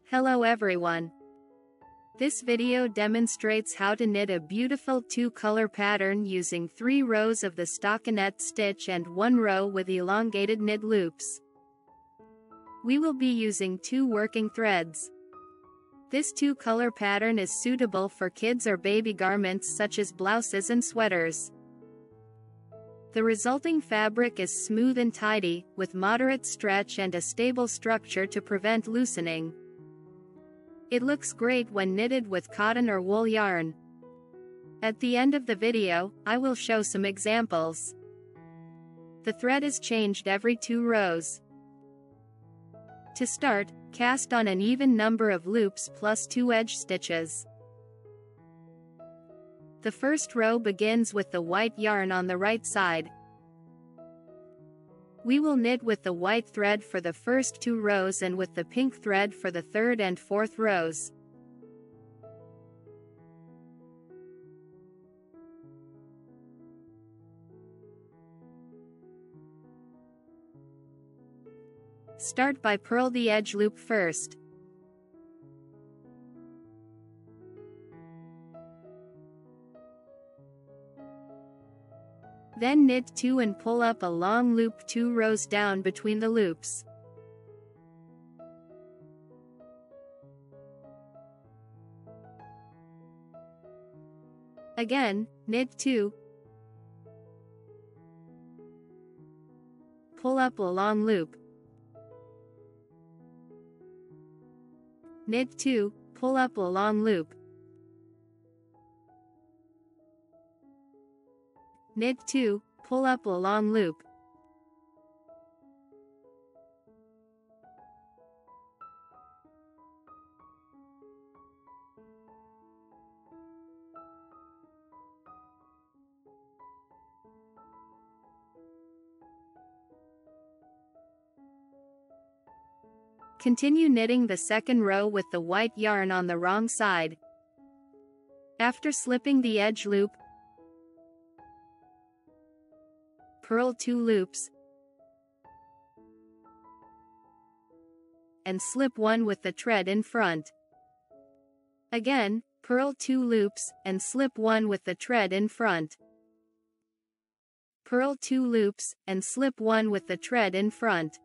Hello everyone. This video demonstrates how to knit a beautiful two-color pattern using 3 rows of the stockinette stitch and 1 row with elongated knit loops. We will be using 2 working threads. This two-color pattern is suitable for kids or baby garments such as blouses and sweaters. The resulting fabric is smooth and tidy, with moderate stretch and a stable structure to prevent loosening. It looks great when knitted with cotton or wool yarn. At the end of the video, I will show some examples. The thread is changed every 2 rows. To start, cast on an even number of loops plus 2 edge stitches. The first row begins with the white yarn on the right side. We will knit with the white thread for the first 2 rows and with the pink thread for the 3rd and 4th rows. Start by purl the edge loop first. Then knit 2 and pull up a long loop 2 rows down between the loops. Again, knit 2, pull up a long loop, knit 2, pull up a long loop, knit 2, pull up a long loop. Continue knitting the second row with the white yarn on the wrong side. After slipping the edge loop, purl 2 loops and slip 1 with the thread in front. Again, purl 2 loops and slip 1 with the thread in front. Purl 2 loops and slip 1 with the thread in front.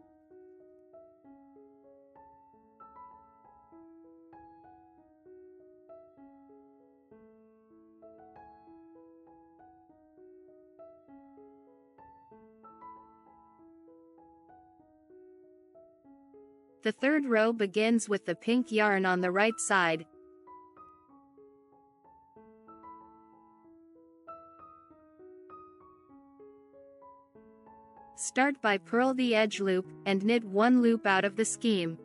The 3rd row begins with the pink yarn on the right side. Start by purl the edge loop and knit 1 loop out of the scheme.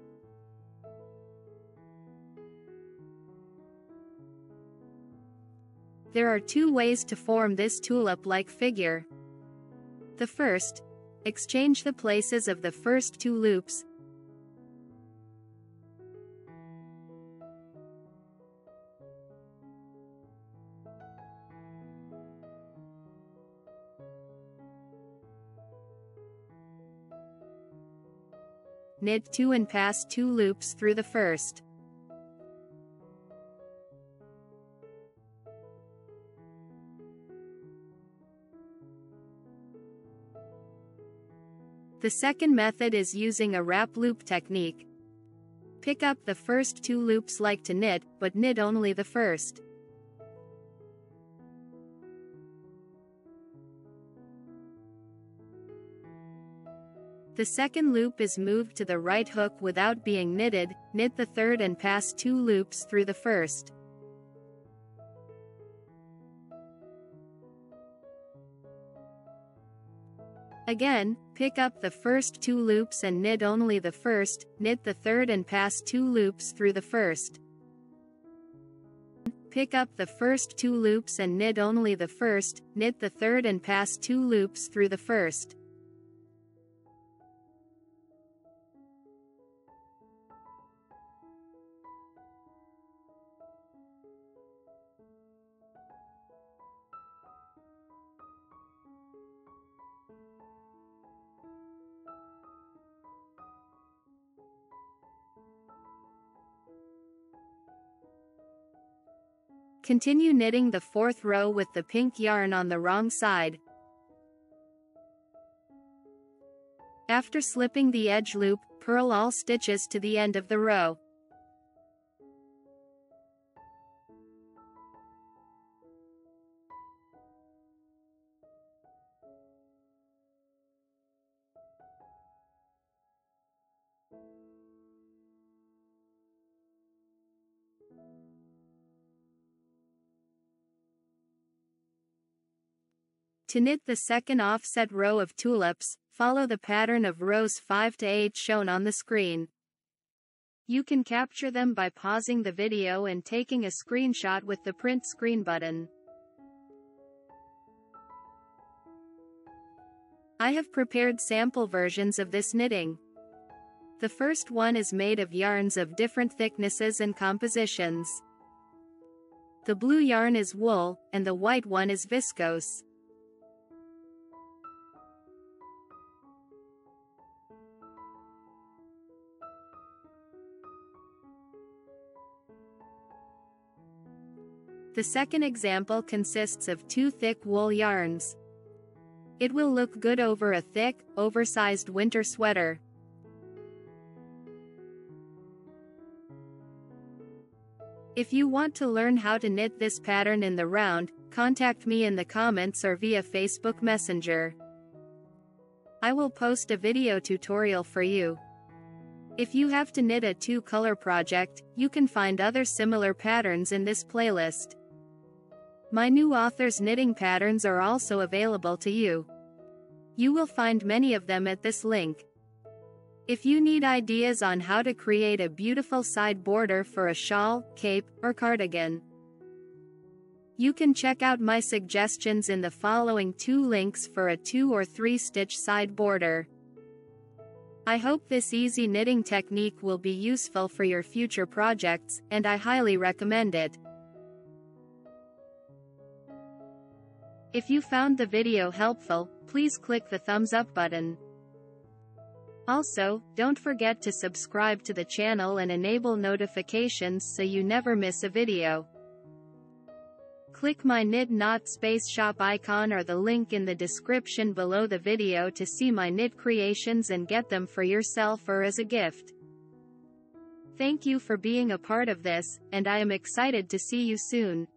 There are 2 ways to form this tulip-like figure. The first, exchange the places of the first 2 loops. Knit 2 and pass 2 loops through the first. The second method is using a wrap loop technique. Pick up the first 2 loops like to knit, but knit only the first. The second loop is moved to the right hook without being knitted, knit the 3rd and pass 2 loops through the first. Again, pick up the first 2 loops and knit only the first, knit the 3rd and pass 2 loops through the first. Pick up the first 2 loops and knit only the first, knit the 3rd and pass 2 loops through the first. Continue knitting the 4th row with the pink yarn on the wrong side. After slipping the edge loop, purl all stitches to the end of the row. To knit the second offset row of tulips, follow the pattern of rows 5 to 8 shown on the screen. You can capture them by pausing the video and taking a screenshot with the print screen button. I have prepared sample versions of this knitting. The first one is made of yarns of different thicknesses and compositions. The blue yarn is wool, and the white one is viscose. The second example consists of 2 thick wool yarns. It will look good over a thick, oversized winter sweater. If you want to learn how to knit this pattern in the round, contact me in the comments or via Facebook Messenger. I will post a video tutorial for you. If you have to knit a 2-color project, you can find other similar patterns in this playlist. My new author's knitting patterns are also available to you. You will find many of them at this link. If you need ideas on how to create a beautiful side border for a shawl, cape, or cardigan, you can check out my suggestions in the following 2 links for a 2 or 3 stitch side border. I hope this easy knitting technique will be useful for your future projects, and I highly recommend it. If you found the video helpful, please click the thumbs up button. Also, don't forget to subscribe to the channel and enable notifications so you never miss a video. Click my Knit Knot Space Shop icon or the link in the description below the video to see my knit creations and get them for yourself or as a gift. Thank you for being a part of this, and I am excited to see you soon.